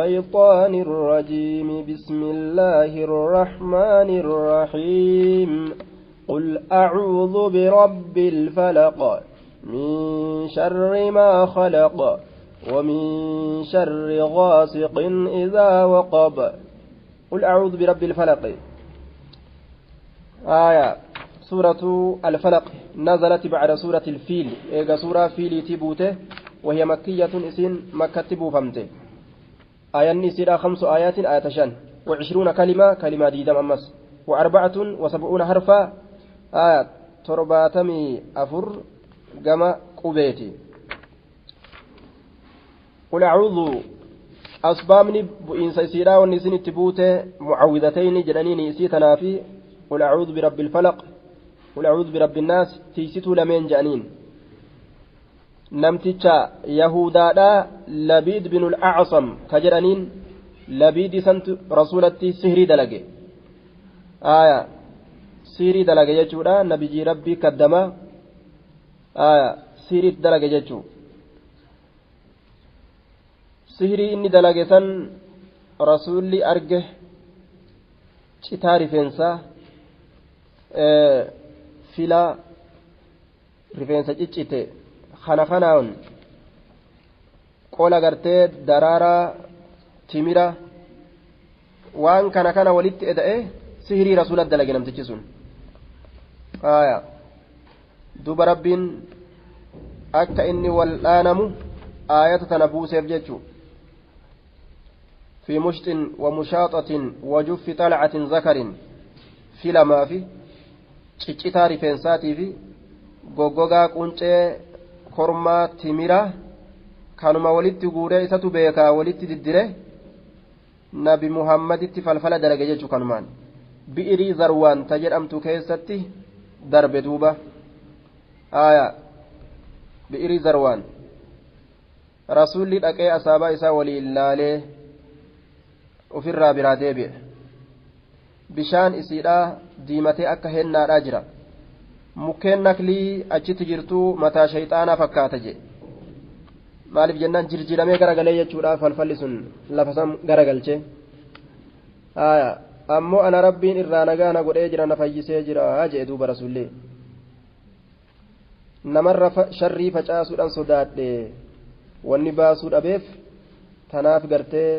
الشيطان الرجيم بسم الله الرحمن الرحيم قل أعوذ برب الفلق من شر ما خلق ومن شر غاسق إذا وقب قل أعوذ برب الفلق آية سورة الفلق نزلت بعد سورة الفيل إيجا سورة فيل تبوته وهي مكية إسين مكة تبوفمته آية نسيرة 5 آيات آية 20 كلمة ديدم أمس و74 حرفا آية 74 جمع قبيتي قل أعوذ أصبامني بإنس إسيرة والنسين التبوته معوذتين جنانين إسيتنا في قل أعوذ برب الفلق قل أعوذ برب الناس تيسيتو لمن جانين نمتيتشا يهودا لبيد بن الأعصم كجرانين لبيد سنت رسولتي سهري دلقي آية سهري دلقي يجودا نبي ربي كدما آية سهري دلقي يجو سهري إني دلقي سن رسولي أرجه چتاري فينسا fila rifeensa ciccite kanaan qola gartee daraaraa timira waan kana walitti eda'e sihirii rasuula dalage namtichi sun duba rabbiin akka inni wal'aanamu aayata tana buuseef jechuu fi mushtin wa mushaaxatin wa juffi xalcatin zakarin filamaa fi ciccitaa rifeensaatii fi goggogaa quncee kormaa timira kanuma walitti guuree isatu beekaa walitti diddire nabi muhammaditti falfala dalage jechuu kanumaan bi'irii zarwaan ta jedhamtu keessatti darbe duuba bi'irii zarwaan rasuulli dhaqee asaabaa isaa waliin laalee ofirraa biraa deebi'e bishaan isiidhaa diimatee akka hennaadhaa jira mukkeen naklii achitti jirtuu mataa shayxaanaa fakkaata jedhe maaliif jennaan jirjiramee garagalee jechuudha falfalli sun lafa san garagalchee ammoo ana rabbiin irraa nagaa na godhee jira na fayyisee jira jedhe duuba rasuullee namarra sharrii facaasuudhaan sodaadhe wanni baasuu dhabeef tanaaf gartee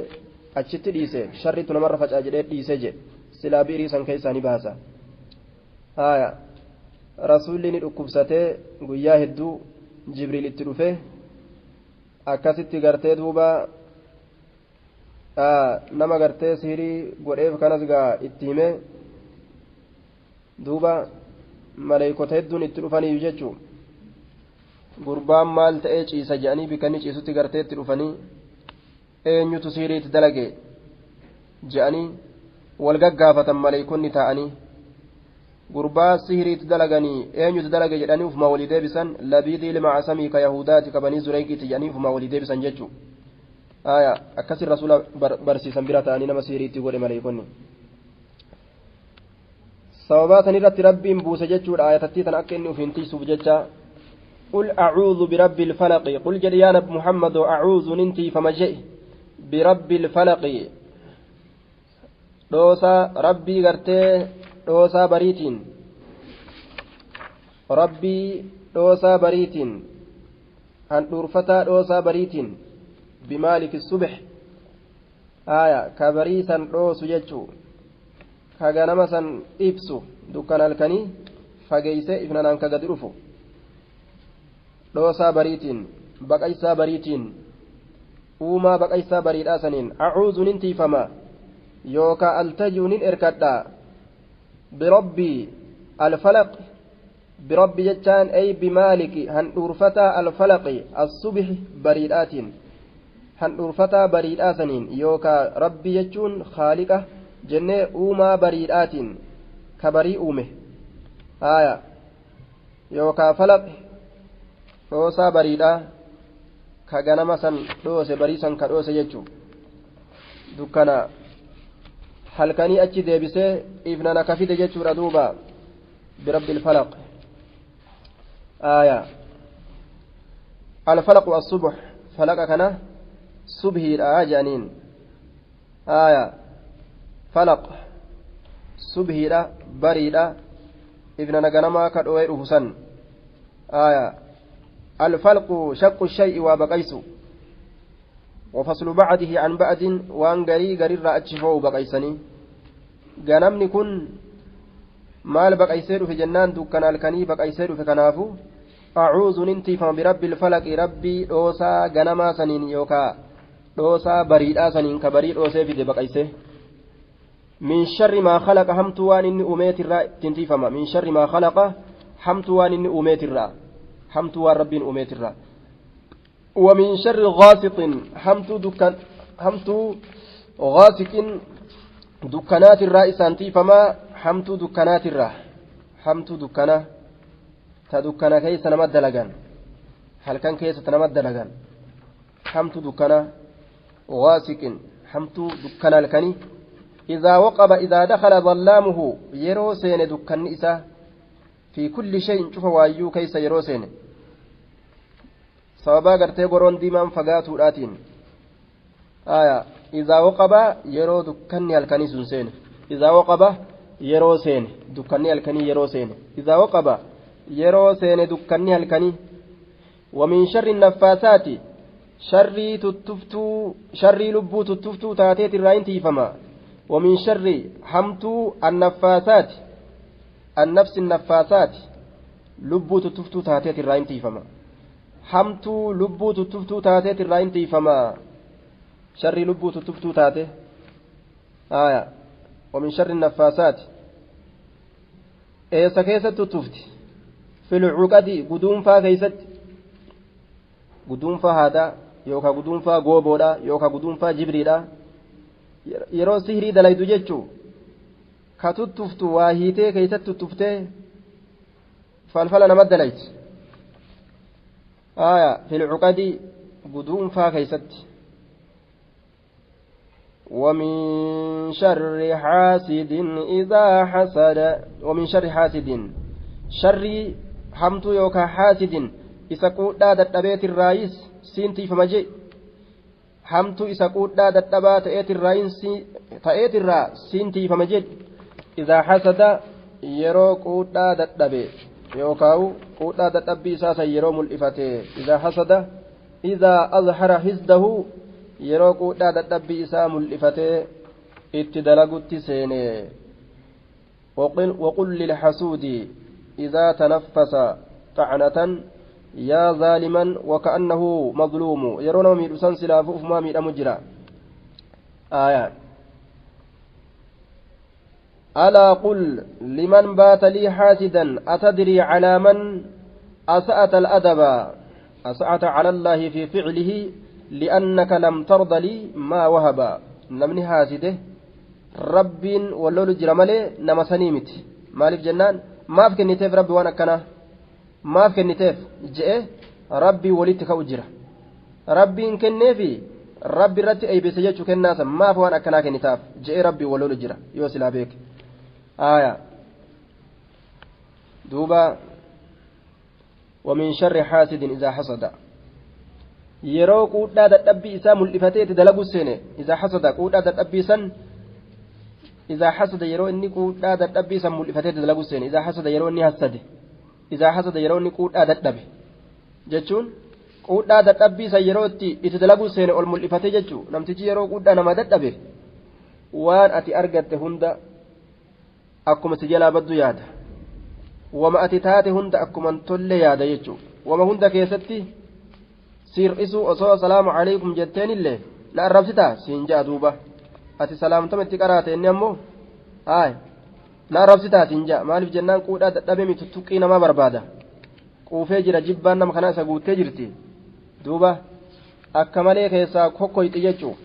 achitti dhiise sharriitu namarra facaa jedhee dhiise jedhe silaa biirii san keessaa ni baasa rasuulli ni dhukkubsatee guyyaa hedduu jibriil itti dhufe akkasitti gartee duuba nama gartee sihirii godheef kanas gaa itti hime duuba maleeykota hedduun itti dhufaniif jechuu gurbaan maal ta'ee ciisa jedhanii bikkanni ciisutti gartee itti dhufanii eenyutu sihirii itti dalage jedhanii wal gaggaafatan maleeykonni ta'anii gurbaa sihiriitti dalaganii eenyutti dalage jedhanii ufuma walii deebisan labiidii ilma asamii ka yahudaati ka banii zureyqiiti jedhanii ufuma walii deebisan jechuu akkasin rasuula barsiisan bira ta'anii nama sihiriitti godhe maleeykonni sababaa san irratti rabbiin buuse jechuudha ayatattii tan akka inni ufiin tiisuuf jecha قل أعوذ برب الفلق قل جل يا نبي محمد أعوذ ننتي فمجئ برب الفلق دوسا ربي غرتي دوسا بريتين ربي دوسا بريتين أن أرفتا دوسا بريتين بمالك الصبح كبريسا دوس يجو كغنمسا إبسو دكان الكني فجيسة إفنان أنك قد رفو دوسا بريتين بقيسا بريتين وما بقيسا بريد آسنين أعوذ ننتي فما يوكا التجون إركدا بربي الفلق بربي جتان أي بمالك هن أرفتا الفلق الصبح بريدات هن أرفتا بريدات يوكا ربي جتون خالقة جنة أوما بريدات كبري أومه يوكا فلق روسا بريدا كغنما سن دوس بريسان كدوس جتو دكنا halkanii achi deebisee ifnana kafide jechuudha duuba birabbi alfalaq alfalaqu assubuh falaqa kana subhiidha jedhaniin falaq subhiidha bariidha ifna naganamaa ka dho'ee dhufu san alfalqu shaqqu shay'i waa baqaysu وفصل بعده عن بعد وان غري غري را اچفو بقيسني غنمني كن مال بقيسيرو في جنان دكان الكني بقيسيرو في كنافو اعوذ ننتي فم برب الفلق ربي دوسا غنما سنين يوكا دوسا بريدا سنين كبري دوسه في بقيسه من شر ما خلق حمتوان ان اميت الرا تنتي فم من شر ما خلق حمتوان ان اميت الرا حمتوان رب اميت الرا ومن شر غاسق حمت غاسق دكانات الرئيس أنتي فما حمت دكانات الرا حمت دكانة تدكانة كيس نمد لغان هل كان كيس تنمد لغان حمت دكانة غاسق حمت دكانة الكني إذا دخل ظلامه يرو سين دكان إسا في كل شيء شوف وايو كيس يرو سين sababaa gartee goroon diimaan fagaatuudhaatiin izaa waqaba yeroo dukkanni halkanii sun seene izaa waqaba yeroo seene dukkanni halkanii yeroo seene izaa waqaba yeroo seene dukkanni halkanii wamin sharri naffaasaati sharrii lubbuu tuttuftuu taateet irraa hin tiifama wamin sharri hamtuu annafaasaati annafsi naffaasaati lubbuu tuttuftuu taateet irraa hin tiifama hamtuu lubbuu tuttuftuu taateet irraa hin tiifama sharri lubbuu tuttuftuu taate wamin sharri naffaasaati eessa keessatti tuttufti filcuqadi guduunfaa keeysatti guduunfaa haadaa yookaa guduunfaa gooboodha yookaa guduunfaa jibriidha yeroo sihrii dalaydu jechuu ka tuttuftu waa hiitee keeysatti tuttuftee falfala nama dalayti في العقد بدون فاكيست ومن شر حاسد إذا حسد ومن شر حاسد شر حمت يوكا حاسد إسكو دادت أبيت الرئيس سينتي فمجي حمت إسكو دادت أبات أبيت الرئيس تأيت الرا سينتي فمجي إذا حسد يروكو دادت أبيت يوكاو قودا دتبي ساسا يرو ملئفته اذا حسد اذا اظهر حسده يرو قودا دتبي سا ملئفته اتدلغت سينه وقل للحسود اذا تنفس طعنة يا ظالما وكأنه مظلوم يرون ميدسان سلافو فما ميد مجرا آيات ألا قل لمن بات لي حاسدا أتدري على من أسأت الأدب أسأت على الله في فعله لأنك لم ترض لي ما وهب نمني حاسده رب ولول جرمالي نما سنيمت مالف جنان ما فكن نتيف ربي وانا كنا ما فكن نتيف جئ ربي وليتك أجرة ربي إن كن نفي ربي رتي أي بسجدك الناس ما فوانا كنا كنتاف جئ ربي ولول جرة يوصل بك دوبا ومن شر حاسد إذا حسد yeroo quudhaa dadhabbii isaa mul'ifateeti dalagu seene isaa hasada quudhaa dadhabbii san isaa hasada yeroo inni quudhaa dadhabbii san mul'ifateeti dalagu seene isaa hasada yeroo inni hasade isaa hasada yeroo inni quudhaa dadhabe jechuun quudhaa dadhabbii san yeroo itti dalagu seene ol mul'ifate jechuu namtichi yeroo quudhaa nama dadhabe waan ati argatte hunda akkuma si jalaa baddu yaada wama ati taate hunda akkuma tolle yaada jechuu wama hunda keessatti sir'isuu osoo salaamu alaykum jetteen illee na arrabsitaa siin ja'a duuba ati salaamtama itti qaraate inni ammoo na arrabsitaa siin ja'a maaliif jennaan quudhaa dadhabe mi tuttuqqii namaa barbaada quufee jira jibbaan nama kana isa guuttee jirti duuba akka malee keessaa kokkoyti jechuu